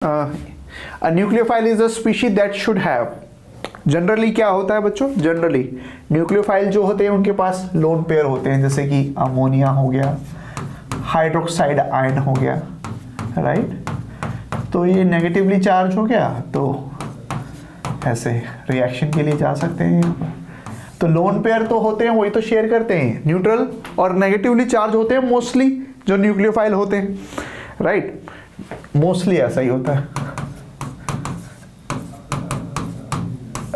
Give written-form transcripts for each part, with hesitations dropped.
A nucleophile is a species that should have, generally क्या होता है बच्चों, जनरली न्यूक्लियोफाइल जो होते हैं उनके पास लोन पेयर होते हैं, जैसे कि अमोनिया हो गया, हाइड्रोक्साइड आयन हो गया, राइट। तो ये नेगेटिवली चार्ज हो गया तो ऐसे रिएक्शन के लिए जा सकते हैं यहाँ पर। तो लोन पेयर तो होते हैं, वही तो शेयर करते हैं, न्यूट्रल और नेगेटिवली चार्ज होते हैं मोस्टली जो न्यूक्लियोफाइल होते हैं, राइट। मोस्टली ऐसा ही होता है,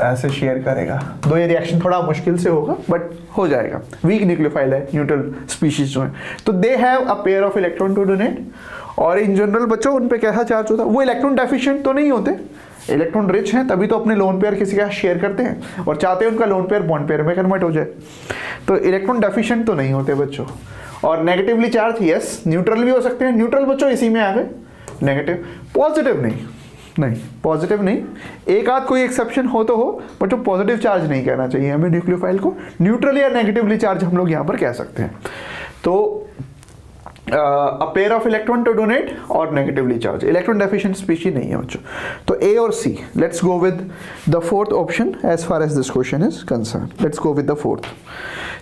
ऐसे शेयर करेगा। दो ये रिएक्शन थोड़ा मुश्किल से होगा बट हो जाएगा। वीक न्यूक्लियोफाइल है न्यूट्रल स्पीशीज जो है, तो they have a pair of electron to donate. और इन जनरल बच्चों उन पे कैसा चार्ज होता है, वो इलेक्ट्रॉन डेफिशिएंट तो नहीं होते, इलेक्ट्रॉन रिच हैं, तभी तो अपने लोन पेयर किसी का शेयर करते हैं और चाहते हैं उनका लोन पेयर बॉन्ड पेयर में कन्वर्ट हो जाए। तो इलेक्ट्रॉन डेफिशिएंट तो नहीं होते बच्चों। और नेगेटिवली चार्ज यस, न्यूट्रल भी हो सकते हैं। न्यूट्रल बच्चों इसी में आ गए, नेगेटिव। पॉजिटिव नहीं, पॉजिटिव नहीं, एक आध कोई एक्सेप्शन हो तो हो, बट जो पॉजिटिव चार्ज नहीं कहना चाहिए हमें न्यूक्लियोफाइल को। न्यूट्रल या नेगेटिवली चार्ज हम लोग यहाँ पर कह सकते हैं। तो a pair of electron to donate और negatively charge, electron deficient species नहीं है बच्चों। तो ए और C, let's go with the fourth option as far as this question is concern. Let's go with the fourth.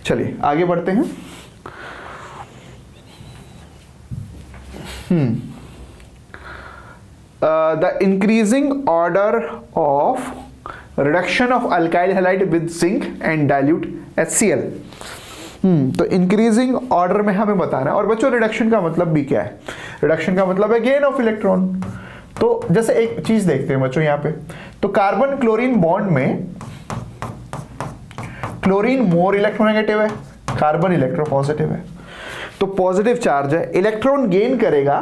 चलिए आगे बढ़ते हैं। The increasing order of reduction of alkyl halide with zinc and dilute HCl। तो increasing order में हमें बताना है। और बच्चों रिडक्शन का मतलब भी क्या है, रिडक्शन का मतलब है गेन ऑफ इलेक्ट्रॉन। तो जैसे एक चीज देखते हैं बच्चों यहाँ पे, तो कार्बन क्लोरीन बॉन्ड में क्लोरीन मोर इलेक्ट्रोनेगेटिव है, कार्बन इलेक्ट्रोपॉजिटिव है, तो पॉजिटिव चार्ज है, इलेक्ट्रॉन गेन करेगा,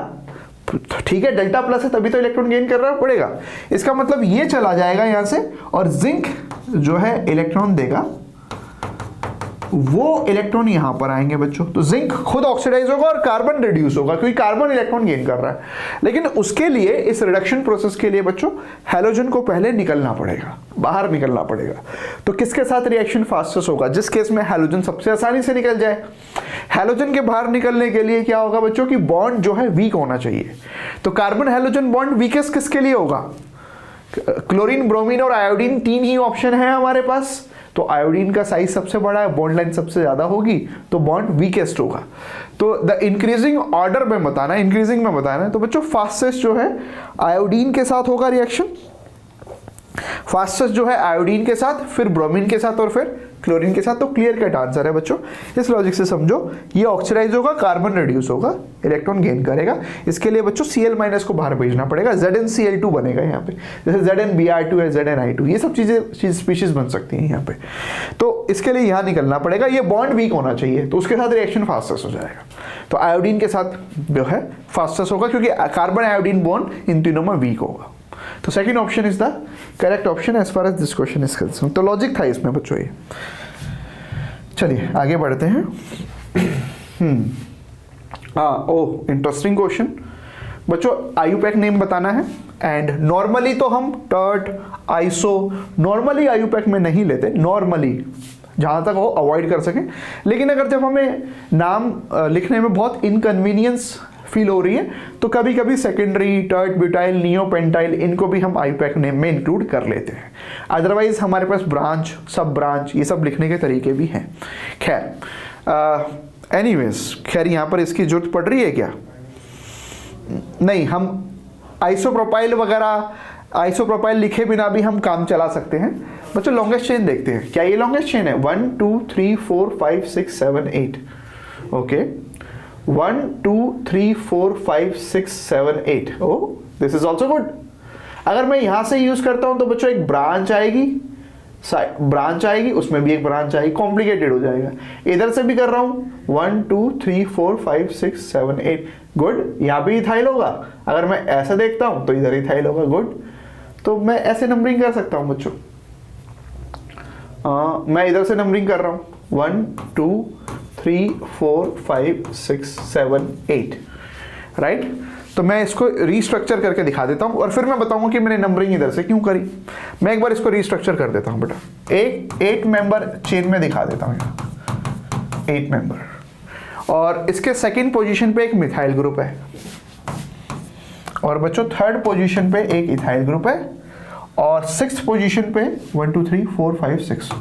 ठीक है, डेल्टा प्लस है तभी तो इलेक्ट्रॉन गेन करना पड़ेगा। इसका मतलब ये चला जाएगा यहां से और जिंक जो है इलेक्ट्रॉन देगा, वो इलेक्ट्रॉन यहां पर आएंगे बच्चों। तो जिंक खुद ऑक्सीडाइज होगा और कार्बन रिड्यूस होगा क्योंकि कार्बन इलेक्ट्रॉन गेन कर रहा है। लेकिन उसके लिए, इस रिडक्शन प्रोसेस के लिए बच्चों हैलोजन को पहले निकलना पड़ेगा, बाहर निकलना पड़ेगा। तो किसके साथ रिएक्शन फास्टेस्ट होगा, जिस केस में हैलोजन सबसे आसानी से निकल जाए। हैलोजन के बाहर निकलने के लिए क्या होगा बच्चों की बॉन्ड जो है वीक होना चाहिए। तो कार्बन हैलोजन बॉन्ड वीकेस्ट किसके लिए होगा, क्लोरीन, ब्रोमीन और आयोडीन, तीन ही ऑप्शन है हमारे पास। तो आयोडीन का साइज सबसे बड़ा है, बॉन्ड लाइन सबसे ज्यादा होगी, तो बॉन्ड वीकेस्ट होगा। तो द इंक्रीजिंग ऑर्डर में बताना है, इंक्रीजिंग में बताना है। तो बच्चों फास्टेस्ट जो है आयोडीन के साथ होगा रिएक्शन, फास्टेस्ट जो है आयोडीन के साथ, फिर ब्रोमीन के साथ और फिर क्लोरीन के साथ। तो क्लियर कट आंसर है बच्चों, इस लॉजिक से समझो। ये ऑक्सीडाइज होगा, कार्बन रिड्यूस होगा, इलेक्ट्रॉन गेन करेगा। इसके लिए बच्चों Cl- को बाहर भेजना पड़ेगा, ZnCl2 बनेगा यहाँ पे, जैसे ZnBr2 है, ZnI2, ये सब चीजें स्पीशीज बन सकती हैं यहाँ पे। तो इसके लिए यहाँ निकलना पड़ेगा, ये बॉन्ड वीक होना चाहिए, तो उसके साथ रिएक्शन फास्टेस्ट हो जाएगा। तो आयोडीन के साथ जो है फास्टेस्ट होगा क्योंकि कार्बन आयोडीन बॉन्ड इन तीनों में वीक होगा। तो second option is the correct option as far as this question is concern. तो लॉजिक था इसमें बच्चों ये। चलिए आगे बढ़ते हैं। ओह इंटरेस्टिंग क्वेश्चन बच्चों, आयुपैक नेम बताना है। एंड नॉर्मली तो हम टर्ट, आइसो, नॉर्मली आयुपैक में नहीं लेते, नॉर्मली जहां तक हो अवॉइड कर सकें। लेकिन अगर जब हमें नाम लिखने में बहुत इनकन्वीनियंस फील हो रही है तो कभी कभी सेकेंडरी, टर्ट, ब्यूटाइल, नियोपेंटाइल, इनको भी हम आयुपैक नेम में इंक्लूड कर लेते हैं। अदरवाइज हमारे पास ब्रांच, सब ब्रांच, ये सब लिखने के तरीके भी हैं। खैर एनीवेज, खैर यहाँ पर इसकी जरूरत पड़ रही है क्या, नहीं, हम आइसोप्रोपाइल वगैरह, आइसोप्रोपाइल लिखे बिना भी हम काम चला सकते हैं। बच्चों लॉन्गेस्ट चेन देखते हैं, क्या ये लॉन्गेस्ट चेन है, 1 2 3 4 5 6 7 8, okay, 1 2 3 4 5 6 7 8, oh this is also good. अगर मैं यहां से यूज करता हूं तो बच्चों एक ब्रांच आएगी, ब्रांच आएगी, उसमें भी एक ब्रांच आएगी, कॉम्प्लिकेटेड हो जाएगा। इधर से भी कर रहा हूं 1 2 3 4 5 6 7 8, गुड, यहां भी इथाइल होगा। अगर मैं ऐसा देखता हूं तो इधर इथाइल होगा, गुड। तो मैं ऐसे नंबरिंग कर सकता हूं बच्चों, मैं इधर से नंबरिंग कर रहा हूं 1 2 3 4 5 6 7 8, राइट। तो मैं इसको रीस्ट्रक्चर करके दिखा देता हूं और फिर मैं बताऊंगा कि मैंने नंबरिंग इधर से क्यों करी। मैं एक बार इसको रीस्ट्रक्चर कर देता हूं बेटा, एक 8 मेंबर चेन में दिखा देता हूं, 8 मेंबर, और इसके सेकंड पोजीशन पे एक मिथाइल ग्रुप है, और बच्चों थर्ड पोजीशन पे एक इथाइल ग्रुप है और सिक्स्थ पोजीशन पे 1 2 3 4 5 6।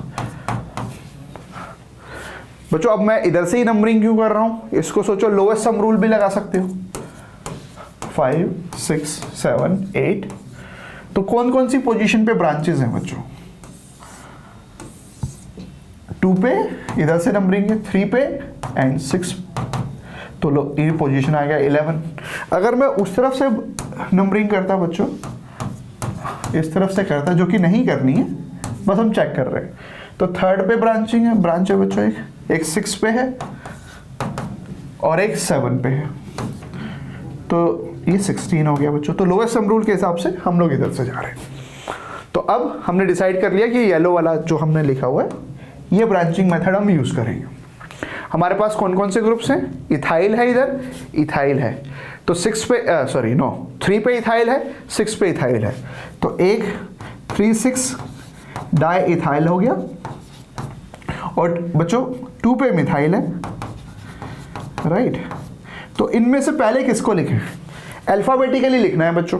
बच्चों अब मैं इधर से ही नंबरिंग क्यों कर रहा हूं, इसको सोचो लोएस्ट सम रूल भी लगा सकते हो, 5 6 7 8। तो कौन कौन सी पोजीशन पे ब्रांचेस हैं बच्चों, 2 पे इधर से नंबरिंग है, 3 पे एंड 6। तो लो ये पोजीशन आ गया 11। अगर मैं उस तरफ से नंबरिंग करता बच्चों, इस तरफ से करता, जो कि नहीं करनी है, बस हम चेक कर रहे हैं, तो थर्ड पे ब्रांचिंग है, ब्रांच है बच्चों, एक 6 पे है और एक 7 पे है, तो ये 16 हो गया बच्चों। तो लोएस्ट सम रूल के हिसाब से हम लोग इधर से जा रहे हैं। तो अब हमने डिसाइड कर लिया कि येलो वाला जो हमने लिखा हुआ है, ये ब्रांचिंग मेथड हम यूज करेंगे। हमारे पास कौन कौन से ग्रुप्स हैं, इथाइल है, इधर इथाइल है, तो 6 पे 3 पे इथाइल है, 6 पे इथाइल है, तो एक 3,6 डाई इथाइल हो गया। और बच्चों 2 पे मिथाइल है, राइट। तो इनमें से पहले किसको लिखें, अल्फाबेटिकली लिखना है बच्चों,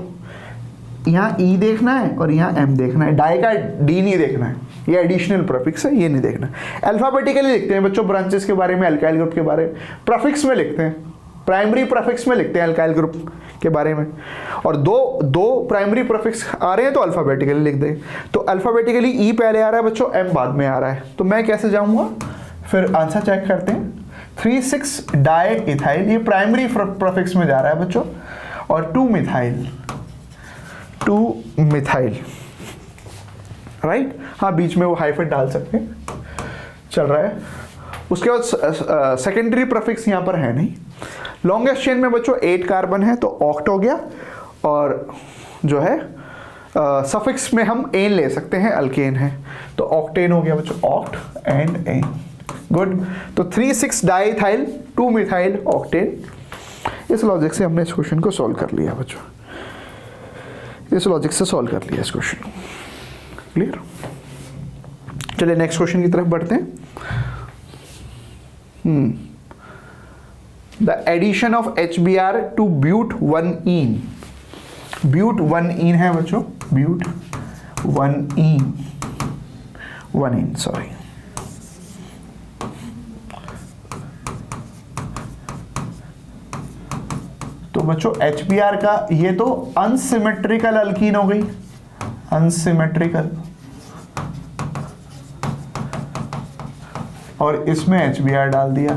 यहाँ ई देखना है और यहाँ एम देखना है, डाई का डी नहीं देखना है, ये एडिशनल प्रीफिक्स है, ये नहीं देखना। अल्फाबेटिकली लिखते हैं बच्चों ब्रांचेस के बारे में, अल्काइल ग्रुप के बारे में प्रीफिक्स में लिखते हैं, प्राइमरी प्रीफिक्स में लिखते हैं अल्काइल ग्रुप के बारे में, और दो प्राइमरी प्रीफिक्स आ रहे हैं तो अल्फाबेटिकली लिख दें। तो अल्फाबेटिकली ई पहले आ रहा है बच्चों, एम बाद में आ रहा है, तो मैं कैसे जाऊंगा, फिर आंसर चेक करते हैं। 3,6 डाई इथाइल, ये प्राइमरी प्रीफिक्स में जा रहा है बच्चों, और 2 मिथाइल, राइट। हाँ, बीच में वो हाइफन डाल सकते हैं, चल रहा है। उसके बाद सेकेंडरी प्रीफिक्स यहाँ पर है नहीं। लॉन्गेस्ट चेन में बच्चों 8 कार्बन है, तो ऑक्ट हो गया, और जो है सफिक्स में हम एन ले सकते हैं, अल्केन है, तो ऑक्टेन हो गया बच्चों, ऑक्ट एंड एन, गुड। तो 3,6 डाईथाइल, 2 मिथाइल, ऑक्टेन। इस लॉजिक से हमने इस क्वेश्चन को सॉल्व कर लिया बच्चों, इस लॉजिक से सॉल्व कर लिया इस क्वेश्चन को, क्लियर। चलिए नेक्स्ट क्वेश्चन की तरफ बढ़ते हैं। The addition of HBr to but 1ene, but 1ene है बच्चों, ब्यूट 1ene, सॉरी। तो बच्चों HBr का ये तो अनसिमेट्रिकल अल्कीन हो गई, अनसिमेट्रिकल, और इसमें HBr डाल दिया,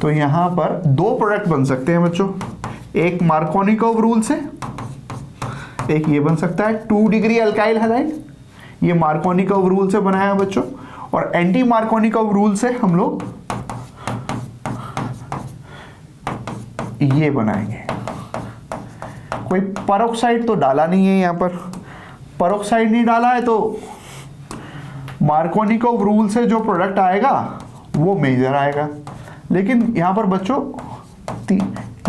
तो यहां पर 2 प्रोडक्ट बन सकते हैं बच्चों, एक मार्कोनिकोव रूल से, एक ये बन सकता है 2 डिग्री अल्काइल हैलाइड, ये मार्कोनिकोव रूल से बनाया बच्चों, और एंटी मार्कोनिकोव रूल से हम लोग ये बनाएंगे। कोई पेरोक्साइड तो डाला नहीं है यहां पर, पेरोक्साइड नहीं डाला है, तो मार्कोनिकोव रूल से जो प्रोडक्ट आएगा वो मेजर आएगा। लेकिन यहां पर बच्चों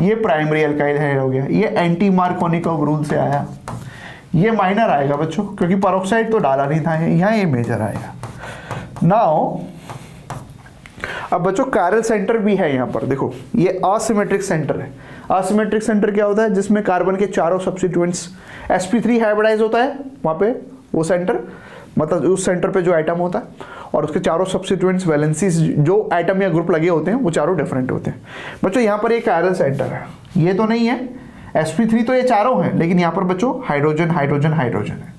ये प्राइमरी अल्काइल है हो गया, ये एंटी मार्कोनिकोव रूल से आया, ये माइनर आएगा बच्चों, क्योंकि पेरोक्साइड तो डाला नहीं था, यहाँ ये मेजर आएगा। नाउ अब बच्चों कायरल सेंटर भी है यहाँ पर, देखो ये असिमेट्रिक सेंटर है। असिमेट्रिक सेंटर क्या होता है, जिसमें कार्बन के चारों सब्स्टिट्यूएंट्स sp3 हाइब्रिडाइज होता है, वहाँ पे वो सेंटर, मतलब उस सेंटर पे जो एटम होता है, और उसके चारों सब्स्टिट्यूएंट्स वैलेंसीज जो एटम या ग्रुप लगे होते हैं वो चारों डिफरेंट होते हैं। बच्चों यहाँ पर एक कायरल सेंटर है, ये तो नहीं है, sp3 तो ये चारों हैं, लेकिन यहाँ पर बच्चों हाइड्रोजन हाइड्रोजन हाइड्रोजन है,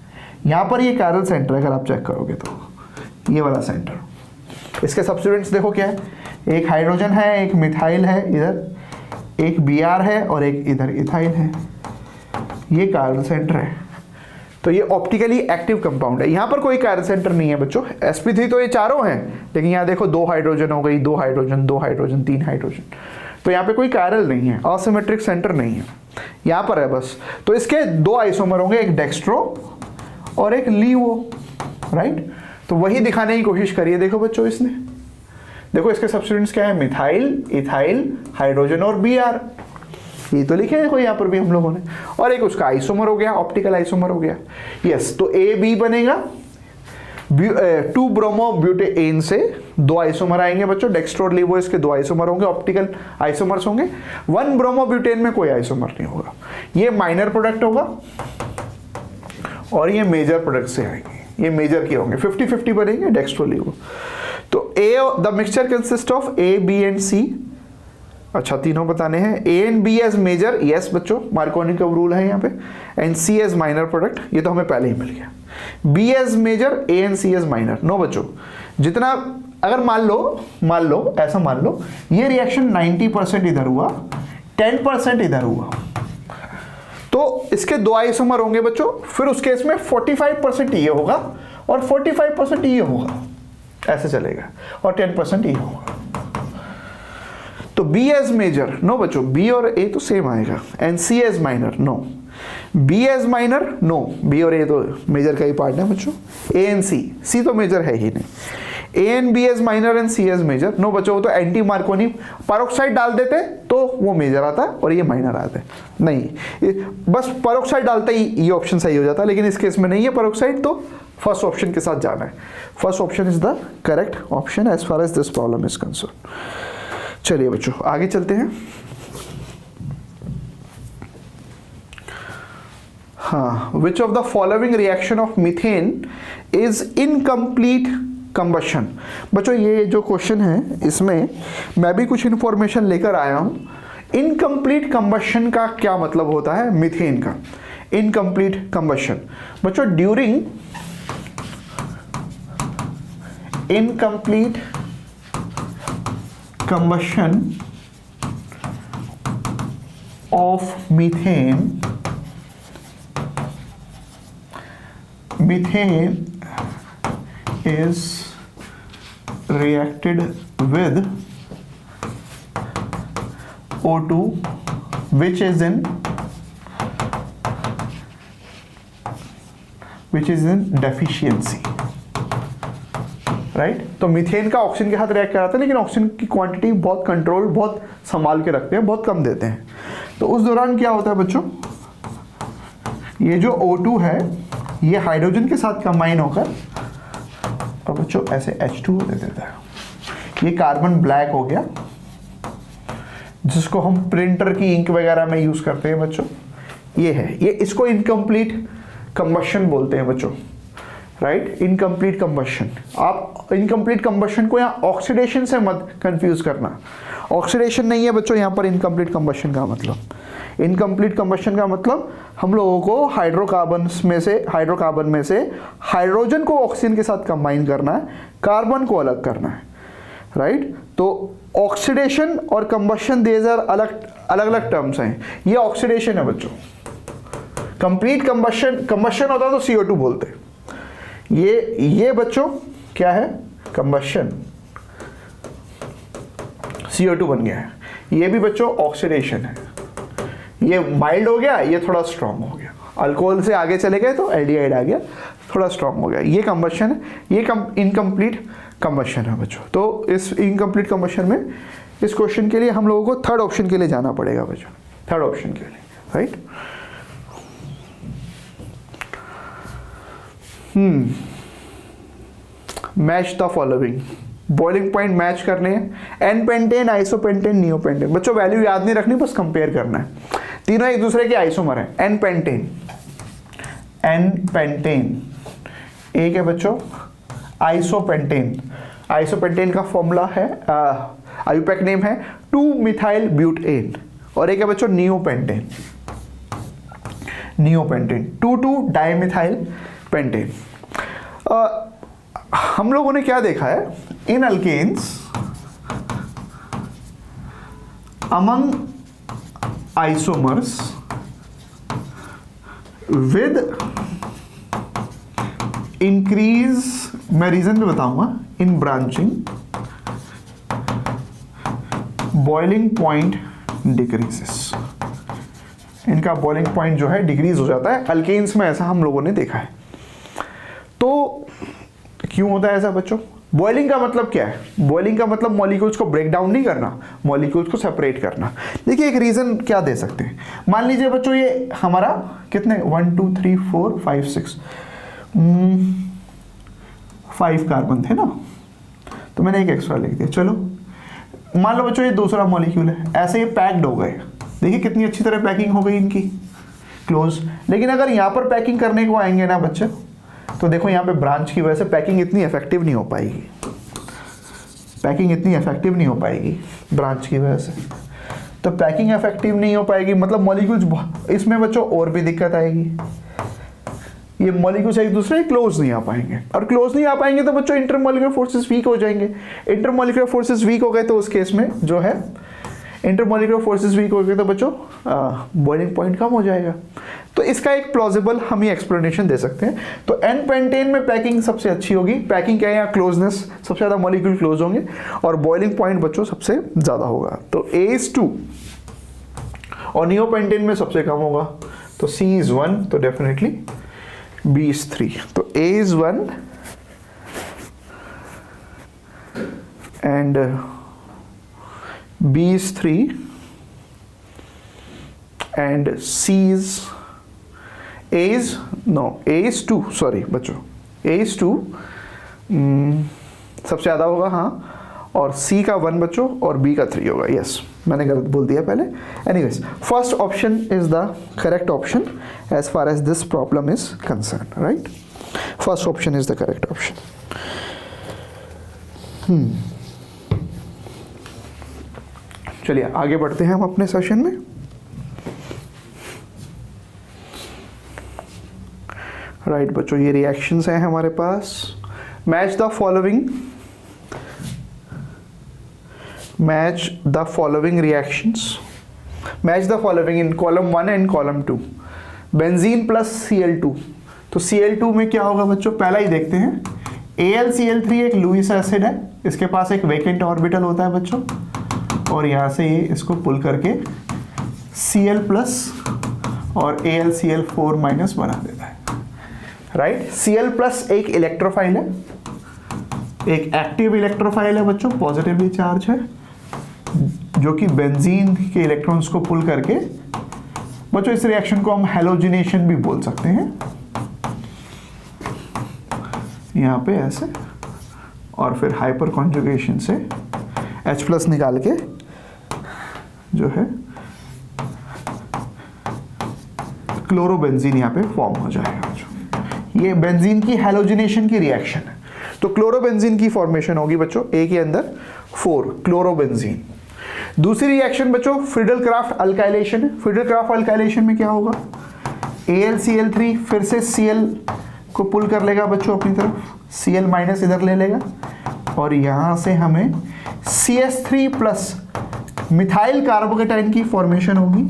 यहाँ पर ये कायरल सेंटर है। अगर आप चेक करोगे तो ये वाला सेंटर, इसके सब्स्टिट्यूएंट्स देखो क्या है, एक हाइड्रोजन है, एक मिथाइल है, इधर एक Br है और एक इधर इथाइल है, ये कायरल सेंटर है। तो ये ऑप्टिकली एक्टिव कंपाउंड है, यहाँ पर कोई कायरल सेंटर नहीं है बच्चों। sp3 तो ये चारों हैं, लेकिन यहाँ देखो 2 हाइड्रोजन हो गई, 2 हाइड्रोजन 2 हाइड्रोजन 3 हाइड्रोजन, तो यहाँ पे कोई कायरल नहीं है, असिमेट्रिक सेंटर नहीं है, यहाँ पर है बस। तो इसके 2 आइसोमर होंगे, एक डेक्स्ट्रो और एक लीवो, राइट। तो वही दिखाने की कोशिश करिए, देखो बच्चों इसने, देखो इसके सब्स्टिट्यूएंट्स क्या है, मिथाइल, इथाइल, हाइड्रोजन और Br, ये तो लिखे देखो यहाँ पर भी हम लोगों ने, और एक उसका आइसोमर हो गया, ऑप्टिकल आइसोमर हो गया, यस। तो AB बनेगा, 2 ब्रोमो ब्यूटेन से 2 आइसोमर आएंगे बच्चों, डेक्स्ट्रो लिवो इसके 2 आइसोमर होंगे, ऑप्टिकल आइसोमर्स होंगे। 1 ब्रोमो ब्यूटेन में कोई आइसोमर नहीं होगा। ये माइनर प्रोडक्ट होगा और ये मेजर प्रोडक्ट से आएंगे, ये मेजर के होंगे, 50-50 बनेंगे डेक्स्ट्रो लिवो। तो a the mixture consist of A B and C, अच्छा तीनों बताने हैं। A and B as major, yes बच्चों मार्कोनी का रूल है यहाँ पे, and C as minor product, ये तो हमें पहले ही मिल गया। B as major, A and C as minor. No बच्चों, जितना अगर मान लो ऐसा मान लो ये रिएक्शन 90% इधर हुआ, 10% इधर हुआ, तो इसके 2 आइसोमर होंगे बच्चों, फिर उस केस में 45% ये होगा और 45% ये होगा, ऐसे चलेगा, और 10% ये होगा। तो B एज मेजर, नो बच्चों, B और A तो सेम आएगा, and C as minor, no. B as minor, no, B और A तो मेजर का ही पार्ट है बच्चों। A एंड C तो मेजर है ही नहीं। A and B as minor and C as major, no बच्चों, वो तो एंटी मार्कोनी पेरोक्साइड डाल देते तो वो मेजर आता है और ये माइनर आता है। नहीं, बस पेरोक्साइड डालते ही ये ऑप्शन सही हो जाता है, लेकिन इस केस में नहीं है पेरोक्साइड, तो फर्स्ट ऑप्शन के साथ जाना है। First option is the correct option as far as this problem is concern. चलिए बच्चों आगे चलते हैं। हाँ, which of the following reaction of methane is incomplete combustion. बच्चों ये जो क्वेश्चन है इसमें मैं भी कुछ इंफॉर्मेशन लेकर आया हूं। इनकम्प्लीट कंबशन का क्या मतलब होता है मीथेन का? इनकम्प्लीट कंबशन बच्चों, during incomplete combustion of methane is reacted with O2 which is in deficiency, right. तो मीथेन का ऑक्सीजन के साथ रिएक्ट कराता है, लेकिन ऑक्सीजन की क्वांटिटी बहुत कंट्रोल, बहुत संभाल के रखते हैं, बहुत कम देते हैं। तो उस दौरान क्या होता है बच्चों, ये जो O2 है ये हाइड्रोजन के साथ कंबाइन होकर और बच्चों ऐसे H2O दे देता है। ये कार्बन ब्लैक हो गया, जिसको हम प्रिंटर की इंक वगैरह में यूज करते हैं बच्चों। ये है, ये इसको इनकम्प्लीट कंबशन बोलते हैं बच्चों, राइट। इनकम्प्लीट कंबशन, आप इनकम्प्लीट कंबशन को यहाँ ऑक्सीडेशन से मत कंफ्यूज करना। ऑक्सीडेशन नहीं है बच्चों यहाँ पर इनकम्प्लीट कंबशन का मतलब। इनकम्प्लीट कंबशन का मतलब हम लोगों को हाइड्रोकार्बन में से हाइड्रोजन को ऑक्सीजन के साथ कंबाइन करना है, कार्बन को अलग करना है, राइट। तो ऑक्सीडेशन और कंबशन दीज आर अलग अलग टर्म्स हैं। ये ऑक्सीडेशन है बच्चों। कंप्लीट कंबशन होता तो CO2 बोलते हैं। ये बच्चों क्या है, कंबशन, CO2 बन गया है। ये भी बच्चों ऑक्सीडेशन है। ये माइल्ड हो गया, ये थोड़ा स्ट्रांग हो गया। अल्कोहल से आगे चले गए तो एल्डिहाइड आ गया, थोड़ा स्ट्रांग हो गया। ये कंबशन है, ये इनकम्प्लीट कंबशन है बच्चों। तो इस इनकम्प्लीट कंबशन में इस क्वेश्चन के लिए हम लोगों को थर्ड ऑप्शन के लिए जाना पड़ेगा बच्चों, थर्ड ऑप्शन के लिए, right. Match the following, boiling point match करने हैं। N pentane, isopentane, neopentane. बच्चों वैल्यू याद नहीं रखनी, बस कंपेयर करना है। तीनों एक दूसरे के आइसोमर हैं। एन पेंटेन एक है बच्चों, आइसोपेंटेन का फॉर्मूला है, आईयूपैक नेम है 2-मिथाइल ब्यूटेन। और एक है बच्चों नियोपेंटेन 2,2-डाइमिथाइल पेंटेन। हम लोगों ने क्या देखा है, in alkanes among isomers with increase, मैं रीजन भी बताऊंगा, in branching boiling point decreases. इनका बॉइलिंग पॉइंट जो है डिक्रीज हो जाता है। अल्केन्स में ऐसा हम लोगों ने देखा है। तो क्यों होता है ऐसा बच्चों? बॉइलिंग का मतलब क्या है? बॉइलिंग का मतलब मॉलिक्यूल्स को ब्रेक डाउन नहीं करना, मॉलिक्यूल्स को सेपरेट करना। देखिए एक रीजन क्या दे सकते हैं। मान लीजिए बच्चों ये हमारा कितने 1 2 3 4 5 6 5 कार्बन थे ना, तो मैंने एक एक्स्ट्रा लिख दिया। चलो मान लो बच्चों ये दूसरा मॉलिक्यूल है, ऐसे ये पैक्ड हो गए, देखिए कितनी अच्छी तरह पैकिंग हो गई इनकी, क्लोज। लेकिन अगर यहाँ पर पैकिंग करने को आएंगे ना बच्चे, तो देखो यहाँ पे ब्रांच की वजह से पैकिंग इतनी इफेक्टिव नहीं हो पाएगी, पैकिंग इतनी इफेक्टिव नहीं हो पाएगी ब्रांच की वजह से। तो पैकिंग इफेक्टिव नहीं हो पाएगी मतलब मॉलिक्यूल्स, इसमें बच्चों और भी दिक्कत आएगी, ये मॉलिक्यूल्स एक दूसरे क्लोज नहीं आ पाएंगे, और क्लोज नहीं आ पाएंगे तो बच्चों इंटरमॉलिक्यूलर फोर्सेस वीक हो जाएंगे। इंटरमॉलिक्यूलर फोर्सेस वीक हो गए तो उस केस में जो है इंटरमॉलिक्यूलर फोर्सेस वीक हो गए तो बच्चों बॉइलिंग पॉइंट कम हो जाएगा। तो इसका एक प्लॉजिबल हम ये एक्सप्लेनेशन दे सकते हैं। तो एन पेंटेन में पैकिंग सबसे अच्छी होगी, पैकिंग क्या है यहाँ, क्लोजनेस, सबसे ज़्यादा मॉलिक्यूल क्लोज होंगे और बॉइलिंग पॉइंट बच्चों सबसे ज़्यादा होगा। तो A is 2 और नियोपेंटेन में सबसे कम होगा, तो C is 1, तो डेफिनेटली B is 3। तो A is 1 and B is 3 and C is A is 2, sorry बच्चों, A is 2 सबसे ज़्यादा होगा हाँ, और C का 1 बच्चों और B का 3 होगा। यस मैंने गलत बोल दिया पहले। Anyways first option is the correct option as far as this problem is concern, right. First option is the correct option. चलिए आगे बढ़ते हैं हम अपने सेशन में। राइट बच्चों, ये रिएक्शंस हैं हमारे पास। Match the following reactions. Match the following in column 1 and column 2. Benzene plus Cl2। तो Cl2 में क्या होगा बच्चों, पहला ही देखते हैं। AlCl3 एक लुईस एसिड है, इसके पास एक वेकेंट ऑर्बिटल होता है बच्चों, और यहाँ से ये इसको पुल करके Cl प्लस और AlCl4 माइनस बना देता है, राइट। Cl प्लस एक इलेक्ट्रोफाइल है, एक एक्टिव इलेक्ट्रोफाइल है बच्चों, पॉजिटिवली चार्ज है, जो कि बेंजीन के इलेक्ट्रॉन्स को पुल करके, बच्चों इस रिएक्शन को हम हैलोजिनेशन भी बोल सकते हैं, यहाँ पे ऐसे, और फिर हाइपर कॉन्जुगेशन से H+ निकाल के जो है क्लोरोबेंजीन यहाँ पे फॉर्म हो जाएगा। ये बेंजीन की हैलोजिनेशन की रिएक्शन है। तो क्लोरोबेंजीन की फॉर्मेशन होगी बच्चों A के अंदर 4 क्लोरोबेंजीन। दूसरी रिएक्शन बच्चों फ्रीडल-क्राफ्ट अल्काइलेशन है। फ्रीडल-क्राफ्ट अल्काइलेशन में क्या होगा, AlCl3 फिर से Cl को पुल कर लेगा बच्चों अपनी तरफ, Cl माइनस इधर ले लेगा, और यहाँ से हमें CH3 प्लस मिथाइल कार्बोकेटाइन की फॉर्मेशन होगी,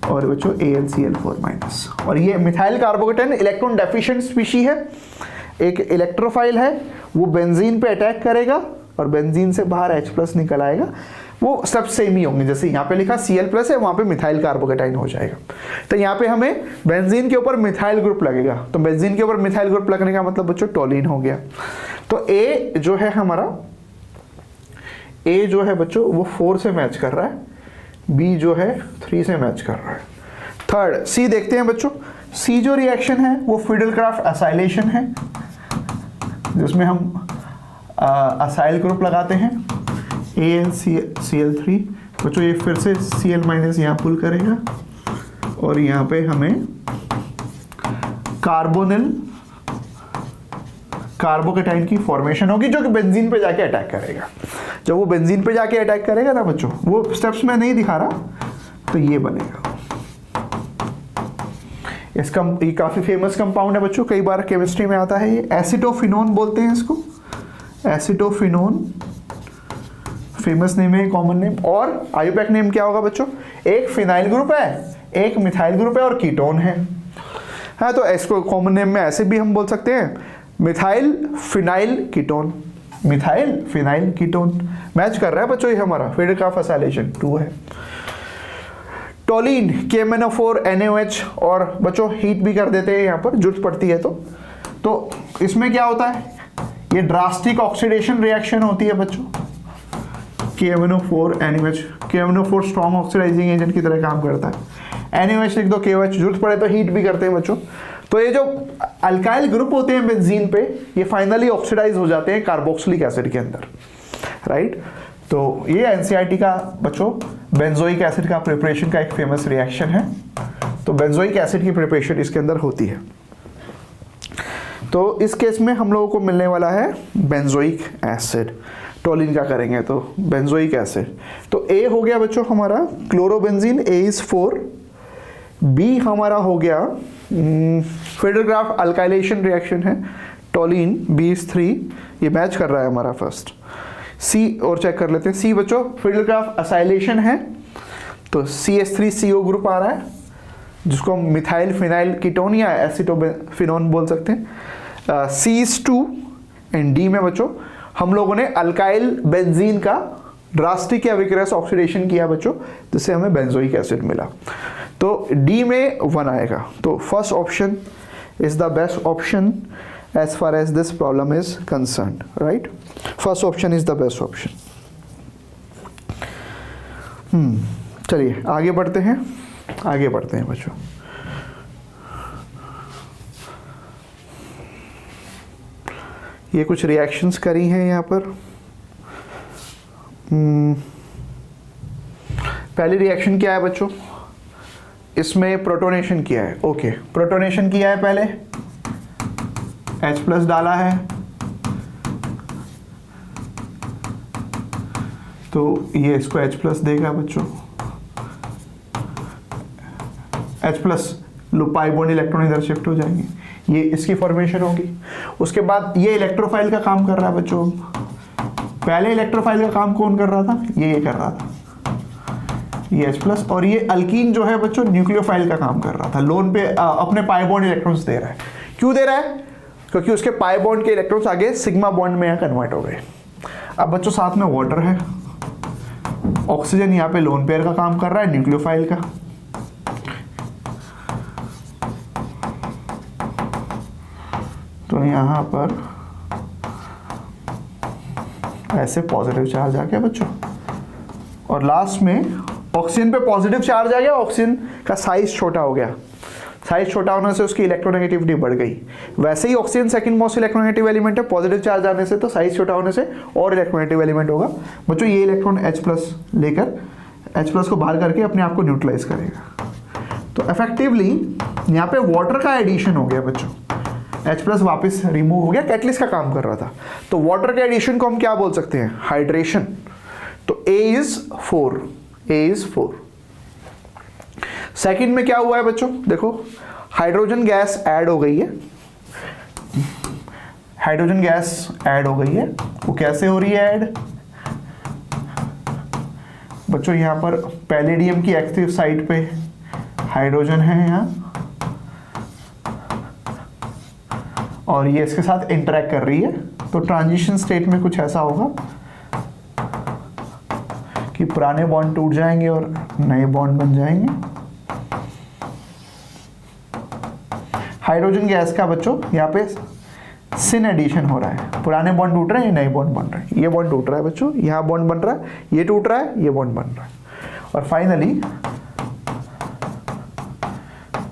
और बच्चों AlCl4 माइनस। और ये methyl carbocation electron deficient species है, एक इलेक्ट्रोफाइल है, वो बेंजीन पे अटैक करेगा और बेंजीन से बाहर H+ निकल आएगा। वो सब सेम ही होंगे, जैसे यहाँ पे लिखा Cl+ है, वहाँ पे मिथाइल कार्बोकेटाइन हो जाएगा। तो यहाँ पे हमें बेंजीन के ऊपर मिथाइल ग्रुप लगेगा, तो बेंजीन के ऊपर मिथाइल ग्रुप लगने का मतलब बच्चों टोलिन हो गया। तो A जो है हमारा, A जो है बच्चों वो 4 से मैच कर रहा है, B जो है 3 से मैच कर रहा है। थर्ड C देखते हैं बच्चों। C जो रिएक्शन है वो फ्रीडल-क्राफ्ट असाइलेशन है, जिसमें हम असाइल ग्रुप लगाते हैं AlCl3। बच्चों ये फिर से Cl माइनस यहाँ पुल करेगा, और यहाँ पे हमें कार्बोकेटाइन की फॉर्मेशन होगी, जो कि बेंजीन पे जाके अटैक करेगा। जब वो बेंजीन पे जाके अटैक करेगा ना बच्चों, वो स्टेप्स में नहीं दिखा रहा, तो ये बनेगा। इसका ये काफ़ी फेमस कंपाउंड है बच्चों, कई बार केमिस्ट्री में आता है, ये एसिटोफिनोन बोलते हैं इसको, एसिटोफिनोन फेमस नेम है, कॉमन नेम। और आयुपैक नेम क्या होगा बच्चों, एक फिनाइल ग्रुप है, एक मिथाइल ग्रुप है, और कीटोन है। हाँ, तो इसको कॉमन नेम में ऐसे भी हम बोल सकते हैं, methyl phenyl ketone, methyl phenyl ketone. Match कर रहा है बच्चों ये हमारा, फ्रीडल-क्राफ्ट असाइलेशन 2 है। टोलिन KMnO4 NaOH, और बच्चों हीट भी कर देते हैं यहाँ पर, जरूरत पड़ती है तो इसमें क्या होता है, ये ड्रास्टिक ऑक्सीडेशन रिएक्शन होती है बच्चों। KMnO4 NaOH, KMnO4 strong oxidising agent की तरह काम करता है। NaOH लिख दो, KOH, जरूरत पड़े तो हीट भी करते हैं बच्चों। तो ये जो अल्काइल ग्रुप होते हैं बेंजीन पे, ये फाइनली ऑक्सीडाइज हो जाते हैं कार्बोक्सिलिक एसिड के अंदर, राइट। तो ये एनसीईआरटी का बच्चों बेंजोइक एसिड का प्रिपरेशन का एक फेमस रिएक्शन है। तो बेंजोइक एसिड की प्रिपरेशन इसके अंदर होती है। तो इस केस में हम लोगों को मिलने वाला है बेंजोइक एसिड, टोलिन का करेंगे तो बेंजोइक एसिड। तो ए हो गया बच्चों हमारा क्लोरोबेंजीन, ए इज 4, बी हमारा हो गया फिडलग्राफ अल्काइलेशन रिएक्शन है, टोलिन, बी इज 3, ये मैच कर रहा है हमारा फर्स्ट। सी और चेक कर लेते हैं, सी बच्चों फिडलग्राफ असाइलेशन है, तो CH3CO ग्रुप आ रहा है, जिसको हम मिथाइल फिनाइल कीटोन या एसिटोफिनोन बोल सकते हैं। C2 एंड डी में बच्चों हम लोगों ने अल्काइल बेंजीन का ड्रास्टिक या विग्रस ऑक्सीडेशन किया बच्चों, जिससे हमें बेंजोइक एसिड मिला। तो डी में 1 आएगा। तो first option is the best option as far as this problem is concern, right. First option is the best option. चलिए आगे बढ़ते हैं, आगे बढ़ते हैं बच्चों। ये कुछ रिएक्शंस करी हैं यहाँ पर। पहली रिएक्शन क्या है बच्चों, इसमें प्रोटोनेशन किया है। ओके, प्रोटोनेशन किया है, पहले H+ डाला है, तो ये इसको H+ देगा बच्चों, H+, लो पाई बॉन्ड इलेक्ट्रॉन इधर शिफ्ट हो जाएंगे, ये इसकी फॉर्मेशन होगी। उसके बाद ये इलेक्ट्रोफाइल का काम कर रहा है बच्चों। पहले इलेक्ट्रोफाइल का काम कौन कर रहा था, ये कर रहा था, ये H+, और ये अल्कीन जो है बच्चों न्यूक्लियोफाइल का काम कर रहा था, लोन पे अपने पाई बॉन्ड इलेक्ट्रॉन्स दे रहा है। क्यों दे रहा है, क्योंकि उसके पाई बॉन्ड के इलेक्ट्रॉन्स आगे सिग्मा बॉन्ड में यहाँ कन्वर्ट हो गए। अब बच्चों साथ में वाटर है, ऑक्सीजन यहाँ पे लोन पेयर का काम कर रहा है, न्यूक्लियोफाइल का। तो यहाँ पर ऐसे पॉजिटिव चार्ज आ गया बच्चों, और लास्ट में ऑक्सीजन पे पॉजिटिव चार्ज आ गया, ऑक्सीजन का साइज छोटा हो गया, साइज छोटा होने से उसकी इलेक्ट्रोनेगेटिविटी बढ़ गई। वैसे ही oxygen second most electronegative element है, पॉजिटिव चार्ज आने से तो साइज छोटा होने से और इलेक्ट्रोनेगेटिव एलिमेंट होगा बच्चों। ये इलेक्ट्रॉन H+ लेकर H+ को बाहर करके अपने आप को न्यूट्रलाइज करेगा। तो इफेक्टिवली यहाँ पे वाटर का एडिशन हो गया बच्चों, H+ वापस रिमूव हो गया, कैटलिस्ट का काम कर रहा था। तो वाटर के एडिशन को हम क्या बोल सकते हैं, हाइड्रेशन। तो A is 4, A is 4। Second में क्या हुआ है बच्चों, देखो हाइड्रोजन गैस ऐड हो गई है, हाइड्रोजन गैस ऐड हो गई है। वो कैसे हो रही है ऐड बच्चों, यहां पर पैलेडियम की एक्टिव साइट पे हाइड्रोजन है यहाँ, और ये इसके साथ इंटरेक्ट कर रही है। तो ट्रांजिशन स्टेट में कुछ ऐसा होगा कि पुराने बॉन्ड टूट जाएंगे और नए बॉन्ड बन जाएंगे। हाइड्रोजन गैस का बच्चों यहाँ पे सिन एडिशन हो रहा है, पुराने बॉन्ड टूट रहे हैं, ये नए बॉन्ड बन रहे हैं। ये बॉन्ड टूट रहा है बच्चों, यहाँ बॉन्ड बन रहा है, ये टूट रहा है, ये बॉन्ड बन रहा है, और फाइनली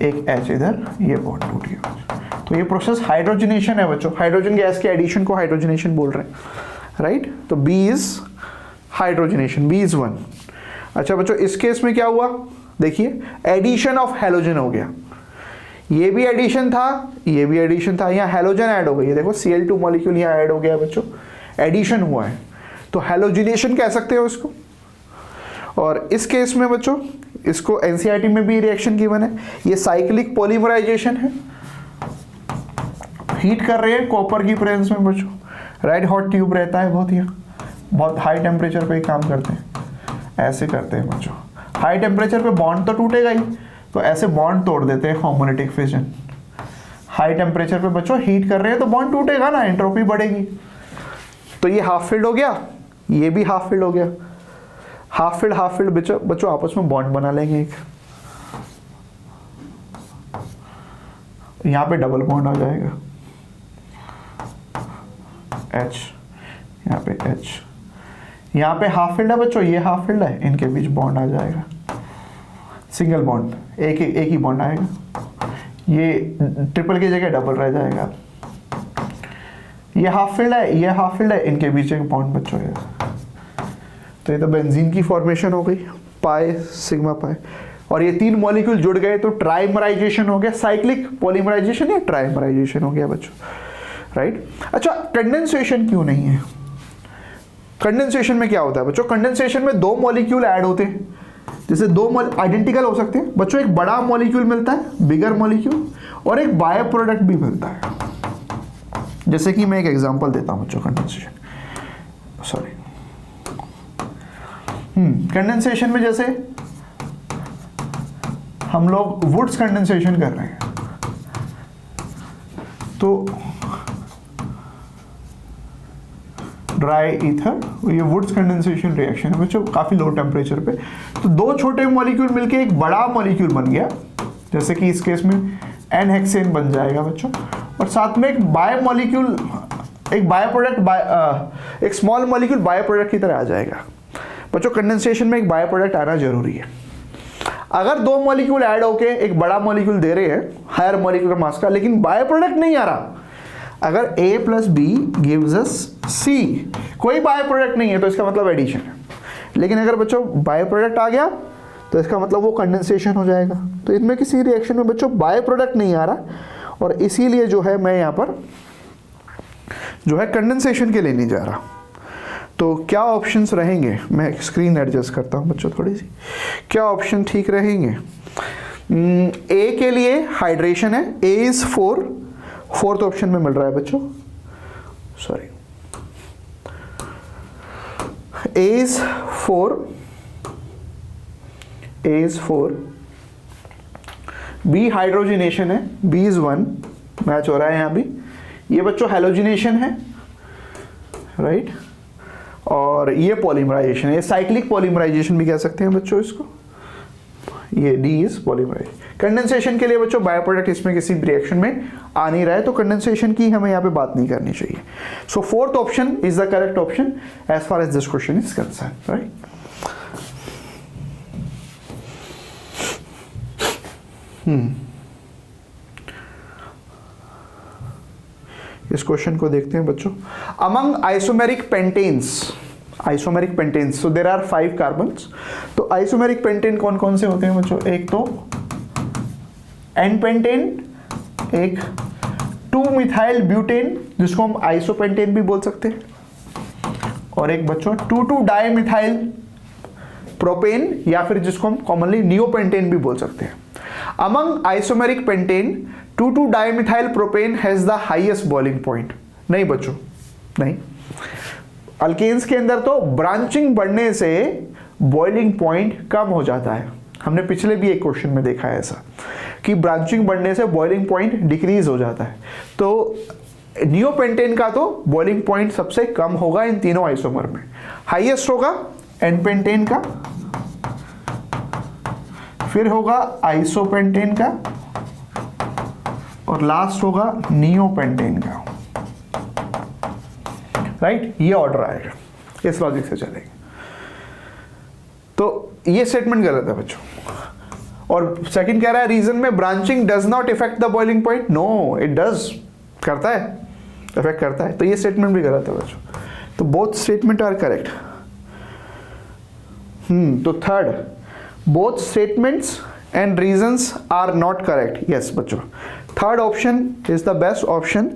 एक H इधर, ये बॉन्ड टूट गया। तो ये प्रोसेस हाइड्रोजनेशन है बच्चों, हाइड्रोजन गैस के एडिशन को हाइड्रोजनेशन बोल रहे हैं, राइट। तो B is hydrogenation, B is 1। अच्छा बच्चों इस केस में क्या हुआ, देखिए एडिशन ऑफ हैलोजन हो गया, ये भी एडिशन था, ये भी एडिशन था, यहाँ हैलोजन ऐड हो गई है, देखो Cl2 मॉलिक्यूल यहाँ ऐड हो गया बच्चों, एडिशन हुआ है, तो हैलोजिनेशन कह सकते हो इसको। और इस केस में बच्चों इसको एनसीईआरटी में भी रिएक्शन गिवन है, ये साइक्लिक पॉलीमराइजेशन है, हीट कर रहे हैं कॉपर की प्रेजेंस में बच्चों, रेड हॉट ट्यूब रहता है बहुत, यहाँ बहुत हाई टेम्परेचर पे काम करते हैं, ऐसे करते हैं बच्चों। हाई टेम्परेचर पे बॉन्ड तो टूटेगा ही, तो ऐसे बॉन्ड तोड़ देते हैं होमोलिटिक फिजन। हाई टेम्परेचर पे बच्चों हीट कर रहे हैं तो बॉन्ड टूटेगा ना, एंट्रोपी बढ़ेगी। तो ये हाफ फिल्ड हो गया, ये भी हाफ फिल्ड हो गया, हाफ फिल्ड बच्चों आपस में बॉन्ड बना लेंगे एक, यहाँ पे डबल बॉन्ड आ जाएगा, H, यहाँ पे H, यहाँ पे हाफ फिल्ड है बच्चों, ये हाफ फिल्ड है, इनके बीच बॉन्ड आ जाएगा, सिंगल बॉन्ड, एक ही बॉन्ड आएगा, ये ट्रिपल की जगह डबल रह जाएगा। ये हाफ फील्ड है, ये हाफ फील्ड है, इनके बीच एक बॉन्ड बच जाएगा। तो ये तो बेंजीन की फॉर्मेशन हो गई, पाई सिग्मा पाई। और ये 3 मॉलिक्यूल जुड़ गए तो ट्राइमराइजेशन हो गया, साइक्लिक पॉलीमराइजेशन या ट्राइमराइजेशन हो गया बच्चों, राइट। अच्छा, कंडेंसेशन क्यों नहीं है? कंडेंसेशन में क्या होता है बच्चों? कंडेंसेशन में 2 मॉलिक्यूल ऐड होते हैं, जैसे 2 आइडेंटिकल हो सकते हैं बच्चों, एक बड़ा मॉलिक्यूल मिलता है, बिगर मॉलिक्यूल, और एक बाय प्रोडक्ट भी मिलता है। जैसे कि मैं एक एग्जांपल देता हूं बच्चों, कंडेंसेशन, सॉरी, कंडेंसेशन में जैसे हम लोग वुड्स कंडेंसेशन कर रहे हैं, तो ड्राई ईथर, ये वुड्स कंडेंसेशन रिएक्शन है बच्चों, काफी लो टेम्परेचर पे। तो 2 छोटे मॉलिक्यूल मिलके एक बड़ा मॉलिक्यूल बन गया, जैसे कि इस केस में एन हेक्सेन बन जाएगा बच्चों, और साथ में एक बाय मॉलिक्यूल, एक बाय प्रोडक्ट, एक स्मॉल मॉलिक्यूल बाय प्रोडक्ट की तरह आ जाएगा बच्चों। कंडेंसेशन में एक बाय प्रोडक्ट आना जरूरी है। अगर 2 मॉलिक्यूल ऐड होके एक बड़ा मॉलिक्यूल दे रहे हैं हायर मॉलिक्यूलर मास का, लेकिन बाय प्रोडक्ट नहीं आ रहा, अगर A + B gives us C, कोई बाय प्रोडक्ट नहीं है तो इसका मतलब एडिशन है। लेकिन अगर बच्चों बाय प्रोडक्ट आ गया तो इसका मतलब वो कंडेंसेशन हो जाएगा। तो इनमें किसी रिएक्शन में बच्चों बाय प्रोडक्ट नहीं आ रहा, और इसीलिए जो है मैं यहाँ पर जो है कंडेंसेशन के लिए नहीं जा रहा। तो क्या ऑप्शंस रहेंगे? मैं स्क्रीन एडजस्ट करता हूँ बच्चों थोड़ी सी। क्या ऑप्शन ठीक रहेंगे? ए के लिए हाइड्रेशन है, A is 4, 4th ऑप्शन में मिल रहा है बच्चों, sorry, A is 4, A is 4, B hydrogenation है, B is 1, मैच हो रहा है यहाँ भी। ये बच्चों हैलोजिनेशन है, राइट, और ये पॉलीमराइजेशन है, ये साइक्लिक पॉलीमराइजेशन भी कह सकते हैं बच्चों इसको। ये D is पॉलीमराइजेशन। कंडेंसेशन के लिए बच्चों बाय प्रोडक्ट इसमें किसी रिएक्शन में आ नहीं रहा है, तो कंडेंसेशन की हमें यहाँ पे बात नहीं करनी चाहिए। So 4th option is the correct option as far as this question is concern, right. इस क्वेश्चन को देखते हैं बच्चों। Among isomeric pentanes, so there are 5 carbons. तो आइसोमेरिक पेंटेन कौन कौन से होते हैं बच्चों? एक तो एन पेंटेन, एक 2-मिथाइल ब्यूटेन जिसको हम आइसोपेंटेन भी बोल सकते हैं, और एक बच्चों 2,2-डाइमिथाइल प्रोपेन, या फिर जिसको हम कॉमनली नियोपेंटेन भी बोल सकते हैं। Among isomeric pentane two two dimethyl propane has the highest boiling point. नहीं बच्चों, नहीं। अल्केन्स के अंदर तो ब्रांचिंग बढ़ने से बॉइलिंग पॉइंट कम हो जाता है। हमने पिछले भी एक क्वेश्चन में देखा है ऐसा कि ब्रांचिंग बढ़ने से बॉइलिंग पॉइंट डिक्रीज हो जाता है। तो नियोपेंटेन का तो बॉइलिंग पॉइंट सबसे कम होगा इन तीनों आइसोमर में। हाईएस्ट होगा एन पेंटेन का, फिर होगा आइसोपेंटेन का, और लास्ट होगा नियोपेंटेन का, राइट। ये ऑर्डर आएगा, इस लॉजिक से चलेगा। तो ये स्टेटमेंट गलत है बच्चों। और सेकंड कह रहा है रीजन में branching does not effect the boiling point. No, it does, करता है, इफेक्ट करता है। तो ये स्टेटमेंट भी गलत है बच्चों। तो बोथ स्टेटमेंट आर करेक्ट। तो third, both statements and reasons are not correct. Yes बच्चों, third option is the best option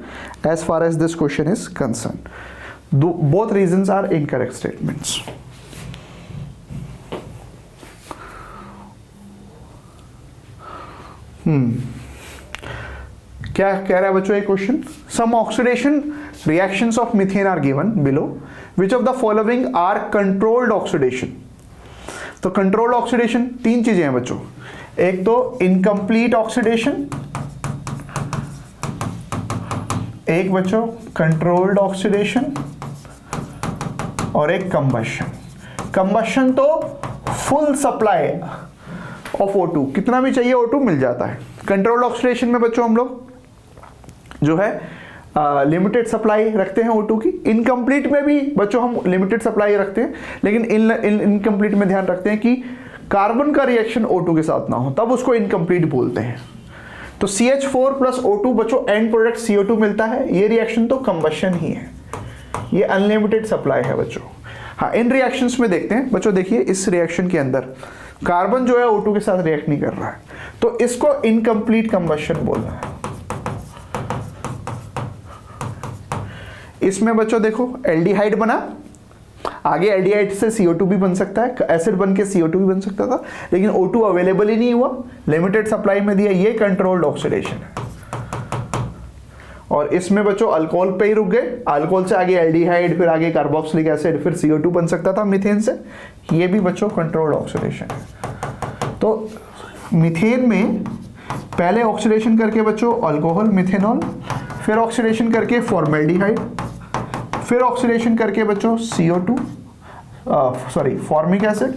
as far as this question is concern. Both reasons are incorrect statements. क्या कह रहा है बच्चों ये question? Some oxidation reactions of methane are given below, which of the following are controlled oxidation. तो controlled oxidation 3 चीजें हैं बच्चों। एक तो इनकम्प्लीट ऑक्सीडेशन, एक बच्चों कंट्रोल्ड ऑक्सीडेशन, और एक कंबशन। कंबशन तो फुल सप्लाई ऑफ O2, कितना भी चाहिए O2 मिल जाता है। कंट्रोल्ड ऑक्सीडेशन में बच्चों हम लोग जो है लिमिटेड सप्लाई रखते हैं O2 की। इनकम्प्लीट में भी बच्चों हम लिमिटेड सप्लाई रखते हैं, लेकिन इनकम्प्लीट में ध्यान रखते हैं कि कार्बन का रिएक्शन O2 के साथ ना हो, तब उसको इनकम्प्लीट बोलते हैं। तो CH4 प्लस O2 बच्चों एंड प्रोडक्ट CO2 मिलता है। ये रिएक्शन तो कंबशन ही है, ये अनलिमिटेड सप्लाई है बच्चों। हाँ, इन रिएक्शंस में देखते हैं बच्चों। देखिए इस रिएक्शन के अंदर कार्बन जो है O2 के साथ रिएक्ट नहीं कर रहा है, तो इसको इनकम्प्लीट कंबशन बोलना है। इसमें बच्चों देखो एल्डिहाइड बना, आगे एल्डिहाइड से CO2 भी बन सकता है, एसिड बन के CO2 भी बन सकता था, लेकिन O2 अवेलेबल ही नहीं हुआ, लिमिटेड सप्लाई में दिया। ये कंट्रोल्ड ऑक्सीडेशन है। और इसमें बच्चों अल्कोहल पे ही रुक गए, अल्कोहल से आगे एल्डिहाइड, फिर आगे कार्बोक्सिलिक एसिड, फिर CO2 बन सकता था मीथेन से। ये भी बच्चों कंट्रोल्ड ऑक्सीडेशन है। तो मीथेन में पहले ऑक्सीडेशन करके बच्चों अल्कोहल मिथेनॉल, फिर ऑक्सीडेशन करके फॉर्मेल्डिहाइड, फिर ऑक्सीडेशन करके बच्चों CO2 फॉर्मिक एसिड,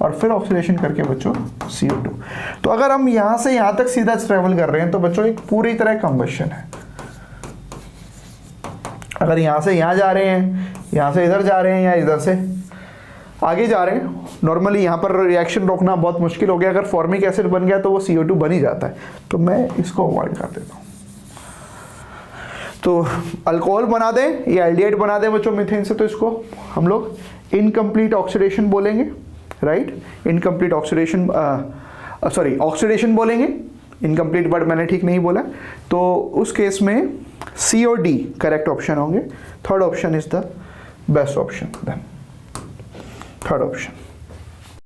और फिर ऑक्सीडेशन करके बच्चों CO2। तो अगर हम यहां से यहां तक सीधा ट्रेवल कर रहे हैं तो बच्चों एक पूरी तरह कंबशन है। अगर यहां से यहां जा रहे हैं, यहां से इधर जा रहे हैं, या इधर से आगे जा रहे हैं, नॉर्मली यहां पर रिएक्शन रोकना बहुत मुश्किल हो गया। अगर फॉर्मिक एसिड बन गया तो वो CO2 बन ही जाता है, तो मैं इसको अवॉइड कर देता हूं। तो अल्कोहल बना दें या एल्डिहाइड बना दें बच्चों मीथेन से, तो इसको हम लोग इनकम्प्लीट ऑक्सीडेशन बोलेंगे, right. Incomplete oxidation, sorry oxidation बोलेंगे, इनकम्प्लीट वर्ड मैंने ठीक नहीं बोला। तो उस केस में C और D करेक्ट ऑप्शन होंगे। Third option is the best option, then third option.